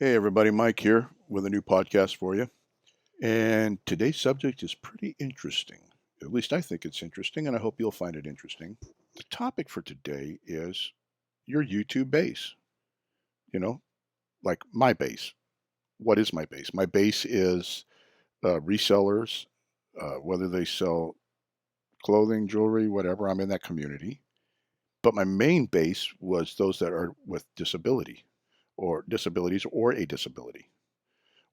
Hey everybody, Mike here with a new podcast for you. And today's subject is pretty interesting. At least I think it's interesting, and I hope you'll find it interesting. The topic for today is your YouTube base. You know, like my base. What is my base? My base is resellers, whether they sell clothing, jewelry, whatever. I'm in that community. But my main base was those that are with disability or disabilities or a disability,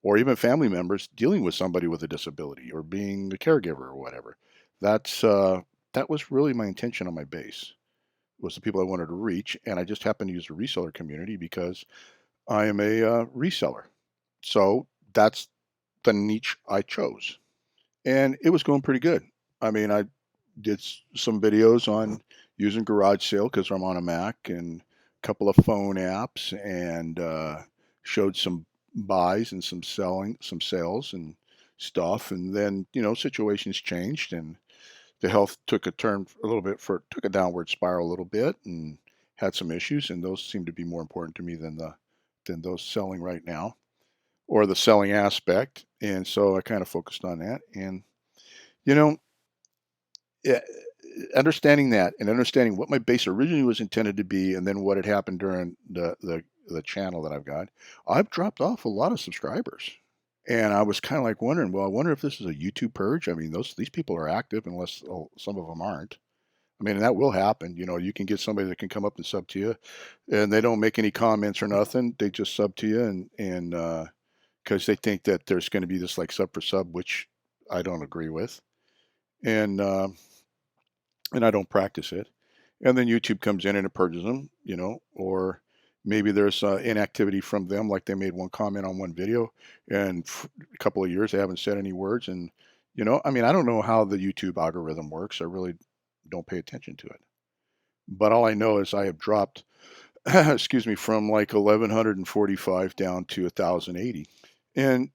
or even family members dealing with somebody with a disability or being a caregiver or whatever. That's that was really my intention on my base, was the people I wanted to reach, and I just happened to use the reseller community because I am a reseller. So that's the niche I chose, and it was going pretty good. I mean, I did some videos on using Garage Sale because I'm on a Mac, and a couple of phone apps, and showed some buys and some selling, some sales and stuff. And then situations changed, and the health took a turn a little bit took a downward spiral a little bit, and had some issues. And those seem to be more important to me than those selling right now, or the selling aspect. And so I kind of focused on that. And you know yeah, understanding that and understanding what my base originally was intended to be, and then what had happened during the channel that I've dropped off a lot of subscribers. And I was kind of like wondering, well, I wonder if this is a YouTube purge. I mean, these people are active, unless some of them aren't. I mean, and that will happen. You can get somebody that can come up and sub to you, and they don't make any comments or nothing. They just sub to you, and because they think that there's going to be this like sub for sub, which I don't agree with. And uh, and I don't practice it. And then YouTube comes in and it purges them, or maybe there's inactivity from them, like they made one comment on one video, and a couple of years they haven't said any words. And I mean, I don't know how the YouTube algorithm works. I really don't pay attention to it. But all I know is I have dropped, excuse me, from like 1145 down to 1080. And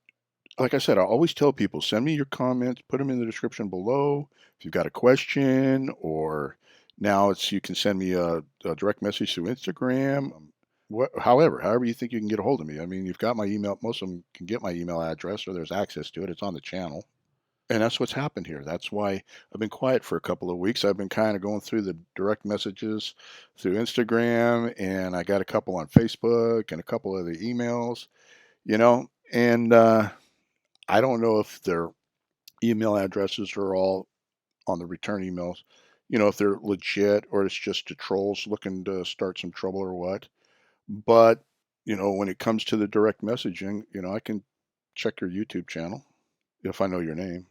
like I said, I always tell people, send me your comments, put them in the description below. If you've got a question, or now you can send me a direct message through Instagram. However you think you can get a hold of me. I mean, you've got my email. Most of them can get my email address, or there's access to it. It's on the channel. And that's what's happened here. That's why I've been quiet for a couple of weeks. I've been kind of going through the direct messages through Instagram, and I got a couple on Facebook and a couple of the emails, and I don't know if their email addresses are all on the return emails, if they're legit or it's just the trolls looking to start some trouble or what. But, when it comes to the direct messaging, I can check your YouTube channel if I know your name,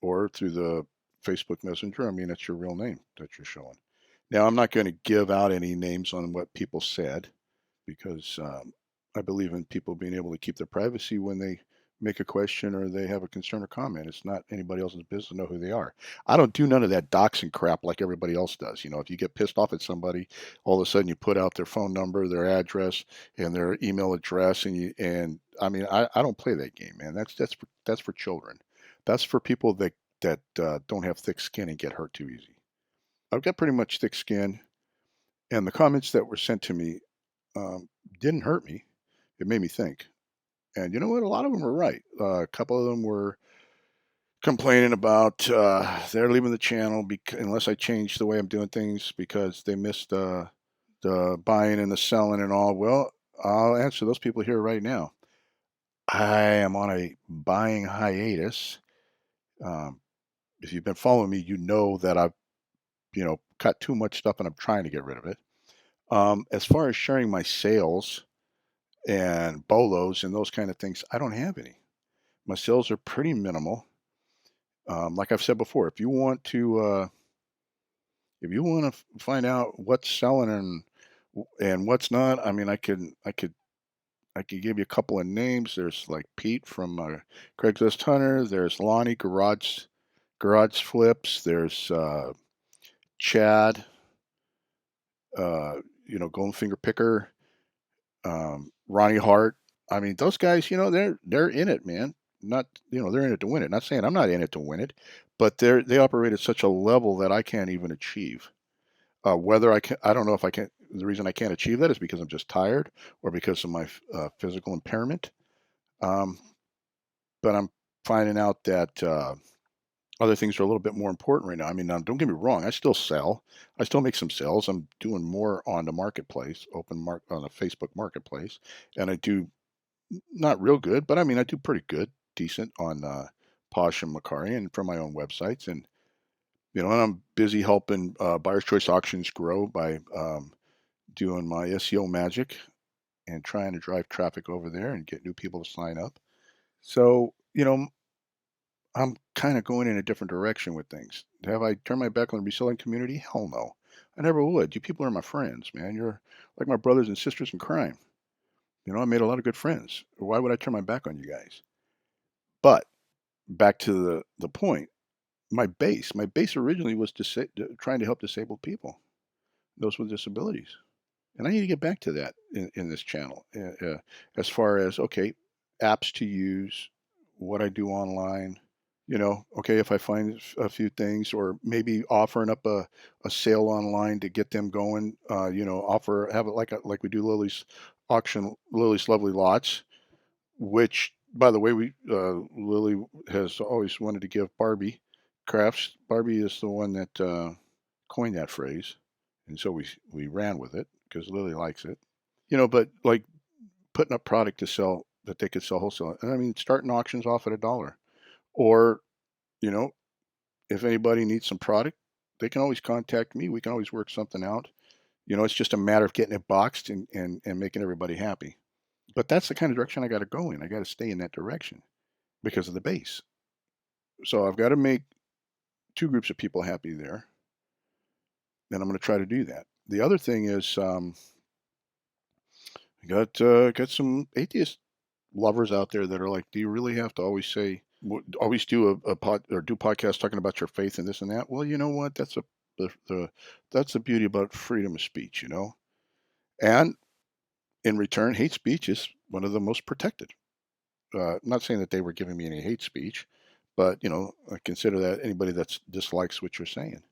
or through the Facebook Messenger. I mean, it's your real name that you're showing. Now, I'm not going to give out any names on what people said, because I believe in people being able to keep their privacy when they make a question or they have a concern or comment. It's not anybody else's business to know who they are. I don't do none of that doxing crap like everybody else does. If you get pissed off at somebody, all of a sudden you put out their phone number, their address, and their email address, and I mean, I don't play that game, man. That's for children. That's for people that don't have thick skin and get hurt too easy. I've got pretty much thick skin, and the comments that were sent to me didn't hurt me. It made me think. And you know what? A lot of them were right. A couple of them were complaining about they're leaving the channel unless I change the way I'm doing things, because they missed the buying and the selling and all. Well, I'll answer those people here right now. I am on a buying hiatus. Um, if you've been following me, you know that I've cut too much stuff and I'm trying to get rid of it. As far as sharing my sales and bolos and those kind of things, I don't have any. My sales are pretty minimal. Like I've said before, if you want to find out what's selling and what's not, I mean, I could give you a couple of names. There's like Pete from Craigslist Hunter. There's Lonnie Garage Flips. There's Chad, Golden Finger Picker, Ronnie Hart. I mean, those guys, they're in it, man. Not, they're in it to win it. Not saying I'm not in it to win it, but they operate at such a level that I can't even achieve. Whether I don't know if I can. the reason I can't achieve that is because I'm just tired or because of my physical impairment. Um, but I'm finding out that other things are a little bit more important right now. I mean, now, don't get me wrong. I still sell. I still make some sales. I'm doing more on the marketplace, on the Facebook marketplace, and I do not real good, but I mean, I do pretty good, decent on Posh and Macari and from my own websites. And and I'm busy helping Buyer's Choice Auctions grow by doing my SEO magic and trying to drive traffic over there and get new people to sign up. So, I'm kind of going in a different direction with things. Have I turned my back on the reselling community? Hell no. I never would. You people are my friends, man. You're like my brothers and sisters in crime. I made a lot of good friends. Why would I turn my back on you guys? But back to the point, my base originally was trying to help disabled people, those with disabilities. And I need to get back to that in this channel, as far as, okay, apps to use, what I do online. Okay, if I find a few things, or maybe offering up a sale online to get them going, have it like we do Lily's auction, Lily's Lovely Lots, which, by the way, Lily has always wanted to give Barbie crafts. Barbie is the one that coined that phrase, and so we ran with it because Lily likes it. But like putting up product to sell that they could sell wholesale, and I mean starting auctions off at $1, or you know if anybody needs some product, they can always contact me. We can always work something out. It's just a matter of getting it boxed and making everybody happy. But that's the kind of direction I got to go in. I got to stay in that direction because of the base. So I've got to make two groups of people happy there, and I'm going to try to do that. The other thing is, I got some atheist lovers out there that are like, "Do you really have to always do a pod or do podcasts talking about your faith and this and that?" Well, you know what? That's the beauty about freedom of speech. And in return, hate speech is one of the most protected. Not saying that they were giving me any hate speech, but I consider that anybody that dislikes what you're saying.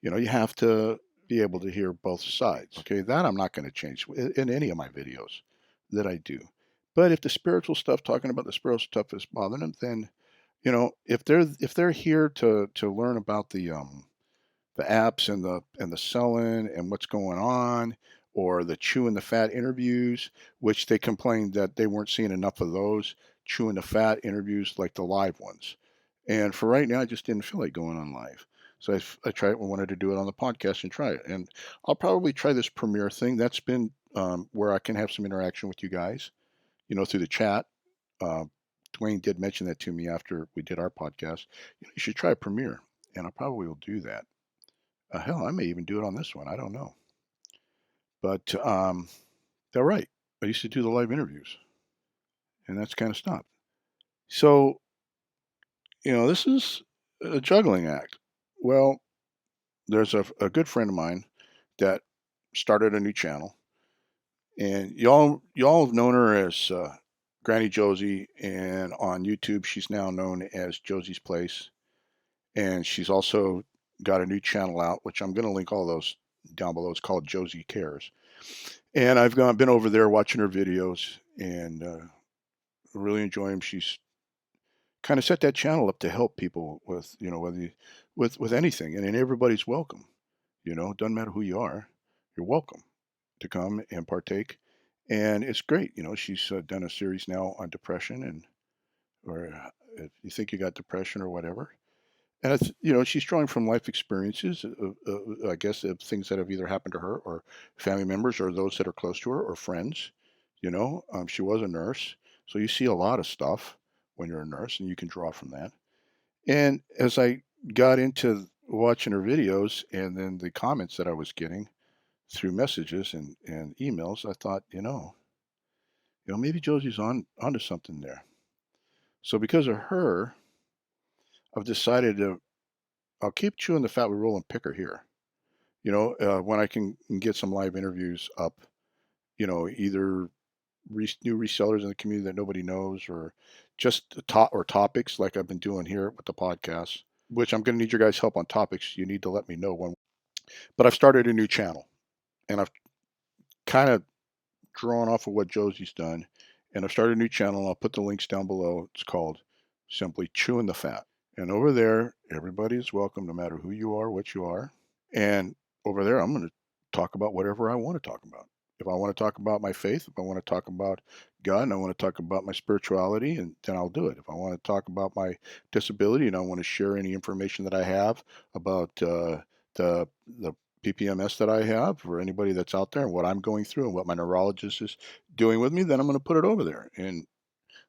You have to be able to hear both sides. Okay, that I'm not going to change in any of my videos that I do. But if the spiritual stuff, talking about the spiritual stuff, is bothering them, then if they're here to learn about the apps and the selling and what's going on, or the chewing the fat interviews, which they complained that they weren't seeing enough of those chewing the fat interviews like the live ones. And for right now, I just didn't feel like going on live. So I tried. I wanted to do it on the podcast and try it. And I'll probably try this premiere thing. That's been where I can have some interaction with you guys, through the chat. Uh, Dwayne did mention that to me after we did our podcast. You should try a premiere, and I probably will do that. Hell, I may even do it on this one. I don't know. But they're right. I used to do the live interviews, and that's kind of stopped. So, this is a juggling act. Well, there's a good friend of mine that started a new channel, and y'all have known her as Granny Josie, and on YouTube she's now known as Josie's Place, and she's also got a new channel out, which I'm going to link all those down below. It's called Josie Cares, and I've been over there watching her videos and really enjoying them. She's kind of set that channel up to help people with whether with anything, and everybody's welcome. Doesn't matter who you are, you're welcome to come and partake, and it's great. She's done a series now on depression, and or if you think you got depression or whatever. And it's, she's drawing from life experiences, I guess, of things that have either happened to her or family members or those that are close to her or friends. She was a nurse, so you see a lot of stuff when you're a nurse, and you can draw from that. And as I got into watching her videos, and then the comments that I was getting through messages and emails, I thought, maybe Josie's onto something there. So because of her, I've decided I'll keep chewing the fat with Rollin Picker here. When I can get some live interviews up, either new resellers in the community that nobody knows, or just topics like I've been doing here with the podcast, which I'm going to need your guys' help on topics. You need to let me know when. But I've started a new channel, and I've kind of drawn off of what Josie's done, and I've started a new channel. I'll put the links down below. It's called simply Chewing the Fat. And over there, everybody is welcome, no matter who you are, what you are. And over there, I'm going to talk about whatever I want to talk about. If I want to talk about my faith, if I want to talk about God, and I want to talk about my spirituality, and then I'll do it. If I want to talk about my disability, and I want to share any information that I have about the PPMS that I have for anybody that's out there, and what I'm going through, and what my neurologist is doing with me, then I'm going to put it over there. And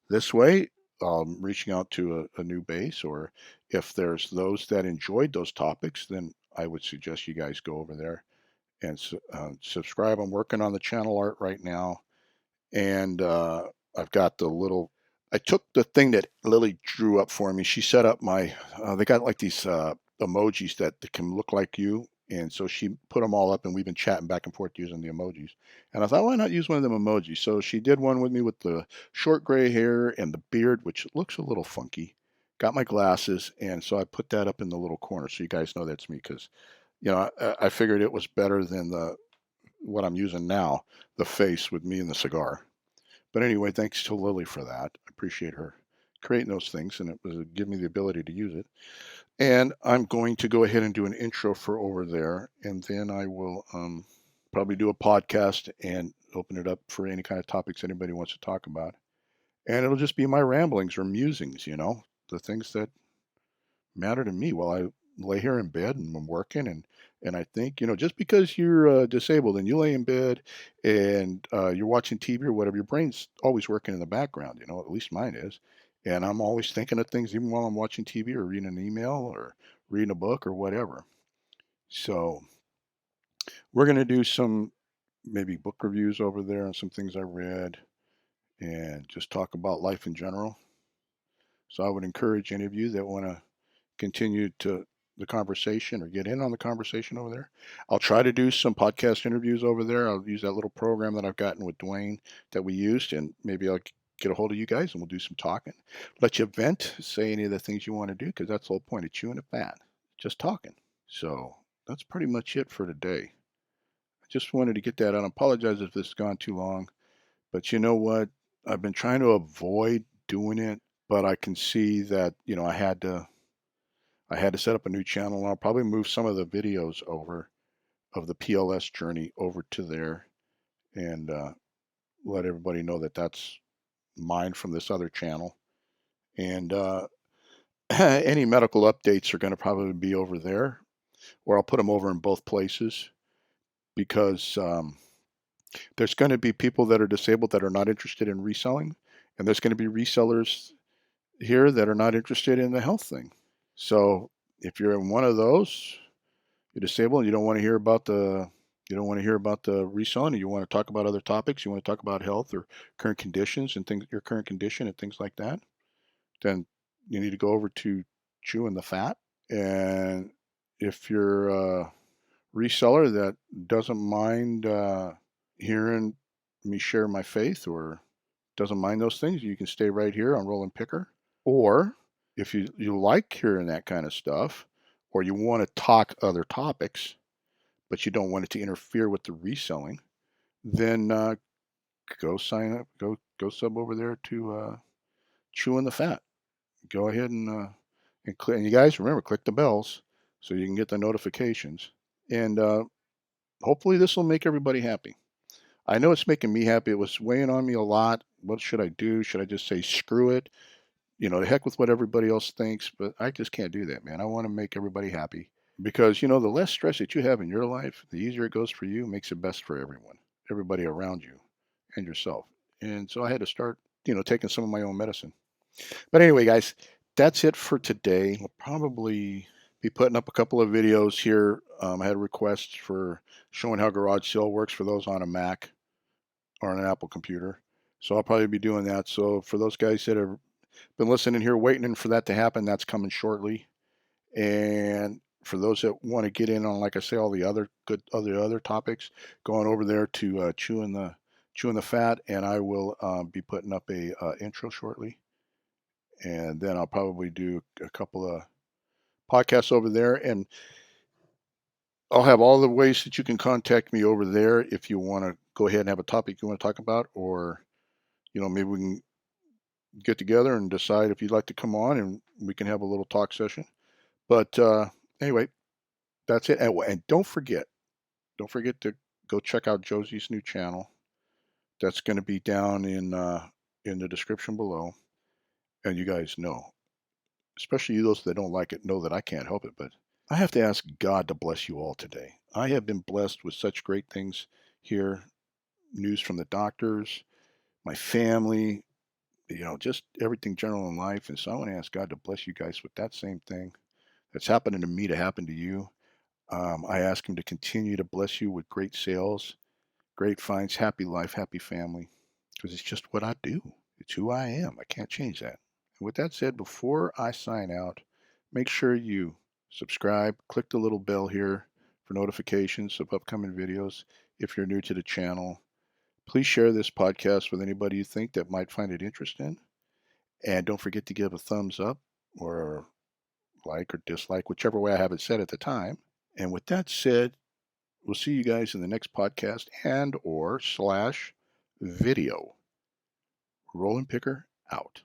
this way, reaching out to a new base, or if there's those that enjoyed those topics, then I would suggest you guys go over there and subscribe. I'm working on the channel art right now, and I've got the little. I took the thing that Lily drew up for me. She set up my. They got like these emojis that can look like you, and so she put them all up, and we've been chatting back and forth using the emojis. And I thought, why not use one of them emojis? So she did one with me with the short gray hair and the beard, which looks a little funky. Got my glasses, and so I put that up in the little corner so you guys know that's me, because I figured it was better than the what I'm using now, the face with me and the cigar. But anyway, thanks to Lily for that. I appreciate her creating those things, and it was give me the ability to use it. And I'm going to go ahead and do an intro for over there, and then I will probably do a podcast and open it up for any kind of topics anybody wants to talk about. And it'll just be my ramblings or musings, the things that matter to me while I lay here in bed and I'm working. And I think, just because you're disabled and you lay in bed and you're watching TV or whatever, your brain's always working in the background, at least mine is. And I'm always thinking of things even while I'm watching TV or reading an email or reading a book or whatever. So we're going to do some maybe book reviews over there and some things I read and just talk about life in general. So I would encourage any of you that want to continue to the conversation or get in on the conversation over there. I'll try to do some podcast interviews over there. I'll use that little program that I've gotten with Dwayne that we used, and maybe I'll get a hold of you guys and we'll do some talking. Let you vent, say any of the things you want to do, because that's the whole point of chewing the fat, just talking. So that's pretty much it for today. I just wanted to get that out. I apologize if this has gone too long, but you know what? I've been trying to avoid doing it, but I can see that, I had to set up a new channel, and I'll probably move some of the videos over of the PLS journey over to there and let everybody know that that's mine from this other channel. And any medical updates are going to probably be over there, or I'll put them over in both places, because there's going to be people that are disabled that are not interested in reselling, and there's going to be resellers here that are not interested in the health thing. So if you're in one of those, you're disabled and you don't want to hear about the reselling, and you want to talk about other topics, you want to talk about health or current conditions and things, your current condition and things like that, then you need to go over to Chewing the Fat. And if you're a reseller that doesn't mind hearing me share my faith or doesn't mind those things, you can stay right here on Rollin Picker. Or if you like hearing that kind of stuff, or you want to talk other topics, but you don't want it to interfere with the reselling, then go sign up, go sub over there to Chewing the Fat. Go ahead and click. And you guys remember, click the bells so you can get the notifications. And hopefully this will make everybody happy. I know it's making me happy. It was weighing on me a lot. What should I do? Should I just say screw it? The heck with what everybody else thinks, but I just can't do that, man. I want to make everybody happy, because the less stress that you have in your life, the easier it goes for you, makes it best for everyone, everybody around you and yourself. And so I had to start, taking some of my own medicine. But anyway, guys, that's it for today. I'll probably be putting up a couple of videos here. I had requests for showing how Garage Sale works for those on a Mac or on an Apple computer. So I'll probably be doing that. So for those guys that have been listening here, waiting for that to happen, that's coming shortly. And for those that want to get in on, like I say, all the other topics, going over there to chewing the fat, and I will be putting up a intro shortly, and then I'll probably do a couple of podcasts over there. And I'll have all the ways that you can contact me over there if you want to go ahead and have a topic you want to talk about, or maybe we can get together and decide if you'd like to come on and we can have a little talk session. But anyway, that's it. And don't forget to go check out Josie's new channel. That's going to be down in the description below. And you guys know, especially those that don't like it, know that I can't help it. But I have to ask God to bless you all today. I have been blessed with such great things here. News from the doctors, my family, just everything general in life. And so I want to ask God to bless you guys with that same thing that's happening to me to happen to you. I ask Him to continue to bless you with great sales, great finds, happy life, happy family, because it's just what I do. It's who I am. I can't change that. And with that said, before I sign out, make sure you subscribe, click the little bell here for notifications of upcoming videos. If you're new to the channel, please share this podcast with anybody you think that might find it interesting. And don't forget to give a thumbs up or like or dislike, whichever way I have it set at the time. And with that said, we'll see you guys in the next podcast and or / video. Rollin Picker out.